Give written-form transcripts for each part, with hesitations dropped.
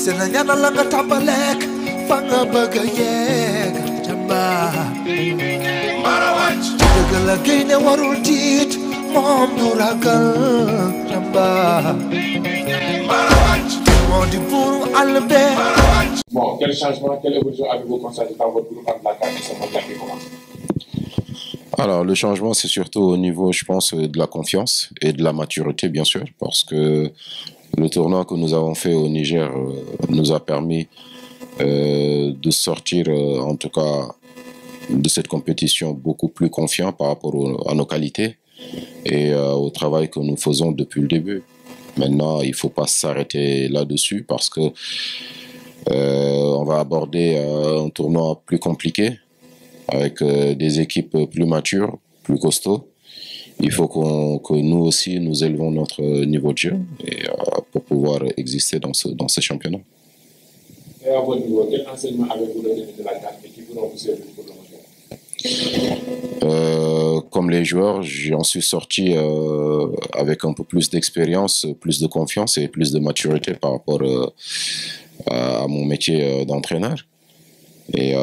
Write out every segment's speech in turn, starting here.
Senanyana langa tabalek, fanga bagayeg, jamba. Marawach, jagala gaine warul tit, mom duragal, jamba. Marawach, mondi buru albe. Bon, quel changement, quelle évolution avez-vous constaté dans votre groupe en la carte de comment? Alors, le changement, c'est surtout au niveau, je pense, de la confiance et de la maturité, bien sûr, parce que le tournoi que nous avons fait au Niger nous a permis de sortir, en tout cas, de cette compétition beaucoup plus confiant par rapport à nos qualités et au travail que nous faisons depuis le début. Maintenant, il ne faut pas s'arrêter là-dessus parce que on va aborder un tournoi plus compliqué avec des équipes plus matures, plus costauds. Il faut que nous aussi, nous élevons notre niveau de jeu et, pour pouvoir exister dans ce championnat. Et à votre niveau, quel enseignement avez-vous donné de la carte qui pourront vous servir pour le moment? Comme les joueurs, j'en suis sorti avec un peu plus d'expérience, plus de confiance et plus de maturité par rapport à mon métier d'entraîneur. Et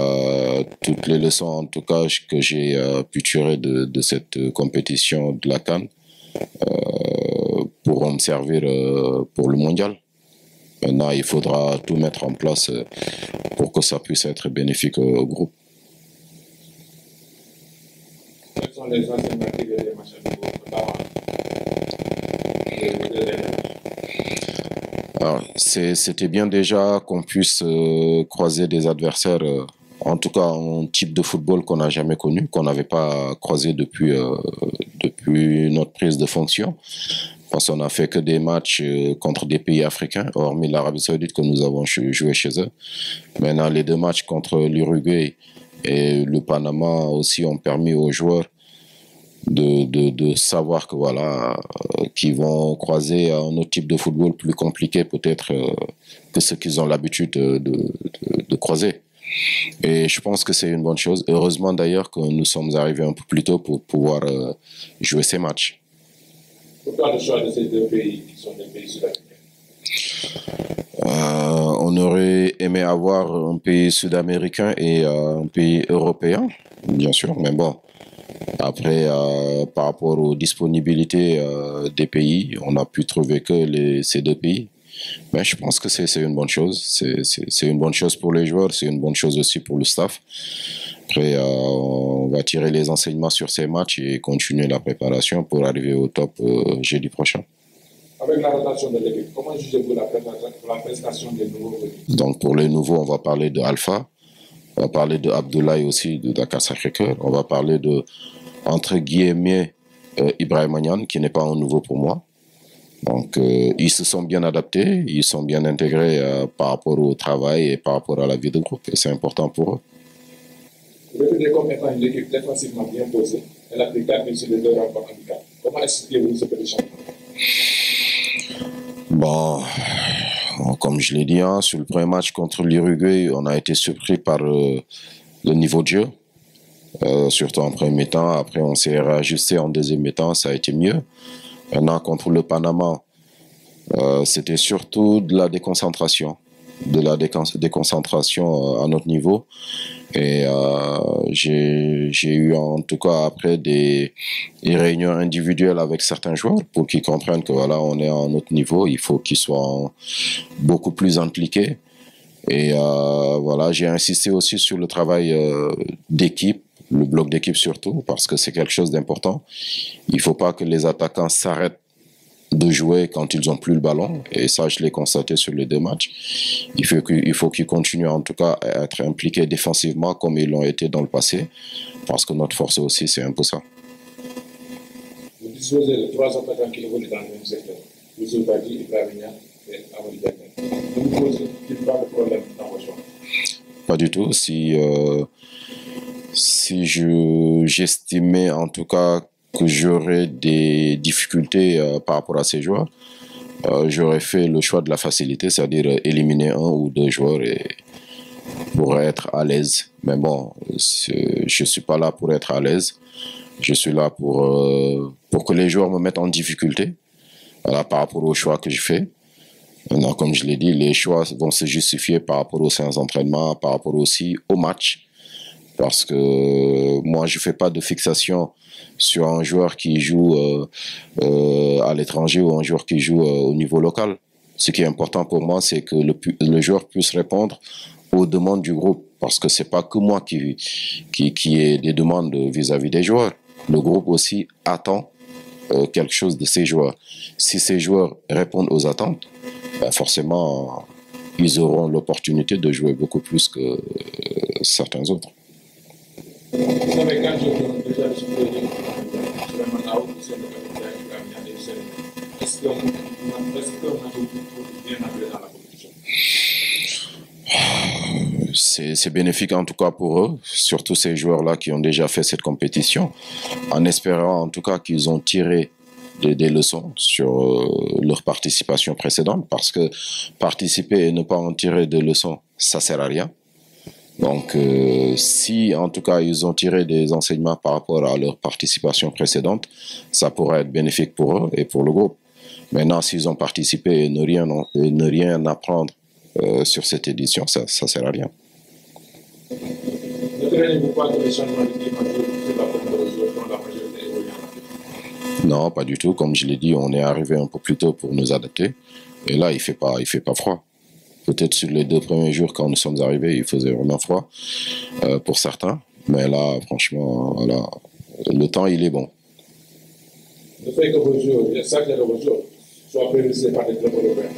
toutes les leçons, en tout cas, que j'ai pu tirer de cette compétition de la CAN pourront me servir pour le mondial. Maintenant, il faudra tout mettre en place pour que ça puisse être bénéfique au groupe. Quels sont les enseignements que vous avez marqués Alors, c'était bien déjà qu'on puisse croiser des adversaires, en tout cas un type de football qu'on n'a jamais connu, qu'on n'avait pas croisé depuis notre prise de fonction. Parce qu'on n'a fait que des matchs contre des pays africains, hormis l'Arabie Saoudite que nous avons joué chez eux. Maintenant, les deux matchs contre l'Uruguay et le Panama aussi ont permis aux joueurs de savoir que voilà, qu'ils vont croiser un autre type de football plus compliqué peut-être que ce qu'ils ont l'habitude de croiser. Et je pense que c'est une bonne chose. Heureusement d'ailleurs que nous sommes arrivés un peu plus tôt pour pouvoir jouer ces matchs. Pourquoi le choix de ces deux pays qui sont des pays sud-africains? On aurait aimé avoir un pays sud-américain et un pays européen, bien sûr, mais bon. Après, par rapport aux disponibilités des pays, on a pu trouver que ces deux pays. Mais je pense que c'est une bonne chose. C'est une bonne chose pour les joueurs, c'est une bonne chose aussi pour le staff. Après, on va tirer les enseignements sur ces matchs et continuer la préparation pour arriver au top jeudi prochain. Avec la rotation de l'équipe, comment jugez-vous la prestation des nouveaux venus? Donc pour les nouveaux, on va parler de Alpha. On va parler de Abdoulaye aussi, de Dakar Sacré-Cœur. On va parler de, entre guillemets, Ibrahim Agnan, qui n'est pas un nouveau pour moi. Donc, ils se sont bien adaptés, ils sont bien intégrés par rapport au travail et par rapport à la vie de groupe. Et c'est important pour eux. Vous répétez comme étant une équipe défensivement bien posée. Elle a pris 4 buts sur les 2 rencontres handicap. Comment expliquez-vous ce petit changement? Bon, comme je l'ai dit, hein, sur le premier match contre l'Uruguay, on a été surpris par le niveau de jeu, surtout en premier temps. Après, on s'est réajusté en deuxième temps, ça a été mieux. Maintenant, contre le Panama, c'était surtout de la déconcentration, à notre niveau. Et j'ai eu en tout cas après des réunions individuelles avec certains joueurs pour qu'ils comprennent que voilà, on est à un autre niveau, il faut qu'ils soient beaucoup plus impliqués. Et voilà, j'ai insisté aussi sur le travail d'équipe, le bloc d'équipe surtout, parce que c'est quelque chose d'important. Il ne faut pas que les attaquants s'arrêtent de jouer quand ils n'ont plus le ballon. Et ça, je l'ai constaté sur les deux matchs. Il faut qu'ils continuent en tout cas à être impliqués défensivement comme ils l'ont été dans le passé, parce que notre force aussi, c'est un peu ça. Vous disposez de 3 attaquants qui évoluent dans le même secteur. Vous avez dit Ibrahim Agnan et Amadou Diagne. Vous ne posez pas de problème dans vos choix? Pas du tout. Si j'estimais en tout cas que j'aurais des difficultés par rapport à ces joueurs, j'aurais fait le choix de la facilité, c'est-à-dire éliminer 1 ou 2 joueurs pour être à l'aise. Mais bon, je ne suis pas là pour être à l'aise. Je suis là pour que les joueurs me mettent en difficulté, voilà, par rapport au choix que je fais. Maintenant, comme je l'ai dit, les choix vont se justifier par rapport aux séances d'entraînement, par rapport aussi au match. Parce que moi, je ne fais pas de fixation sur un joueur qui joue à l'étranger ou un joueur qui joue au niveau local. Ce qui est important pour moi, c'est que le joueur puisse répondre aux demandes du groupe. Parce que ce n'est pas que moi qui ai des demandes vis-à-vis des joueurs. Le groupe aussi attend quelque chose de ces joueurs. Si ces joueurs répondent aux attentes, ben forcément, ils auront l'opportunité de jouer beaucoup plus que certains autres. Vous avez quand même déjà discuté de est-ce qu'on a bien appelé dans la compétition? C'est bénéfique en tout cas pour eux, surtout ces joueurs-là qui ont déjà fait cette compétition, en espérant en tout cas qu'ils ont tiré des leçons sur leur participation précédente, parce que participer et ne pas en tirer de leçons, ça sert à rien. Donc, si en tout cas ils ont tiré des enseignements par rapport à leur participation précédente, ça pourrait être bénéfique pour eux et pour le groupe. Maintenant, s'ils ont participé et ne rien apprendre sur cette édition, ça sert à rien. Ne craignez-vous pas que les changements de climatique se rapportent aux joueurs dont la majorité évolue en Afrique? Non, pas du tout. Comme je l'ai dit, on est arrivé un peu plus tôt pour nous adapter. Et là, il fait pas froid. Peut-être sur les 2 premiers jours, quand nous sommes arrivés, il faisait vraiment froid pour certains. Mais là, franchement, voilà, le temps, il est bon. Le fait que vos joueurs, les sacs de vos joueurs, soient prévisés par des clubs européens.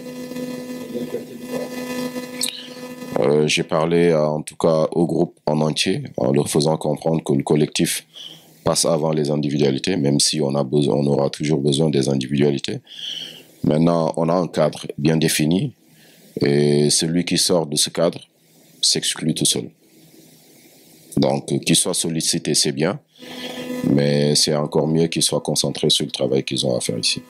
J'ai parlé en tout cas au groupe en entier, en leur faisant comprendre que le collectif passe avant les individualités, même si on aura toujours besoin des individualités. Maintenant, on a un cadre bien défini. Et celui qui sort de ce cadre s'exclut tout seul. Donc, qu'il soit sollicité, c'est bien, mais c'est encore mieux qu'il soit concentré sur le travail qu'ils ont à faire ici.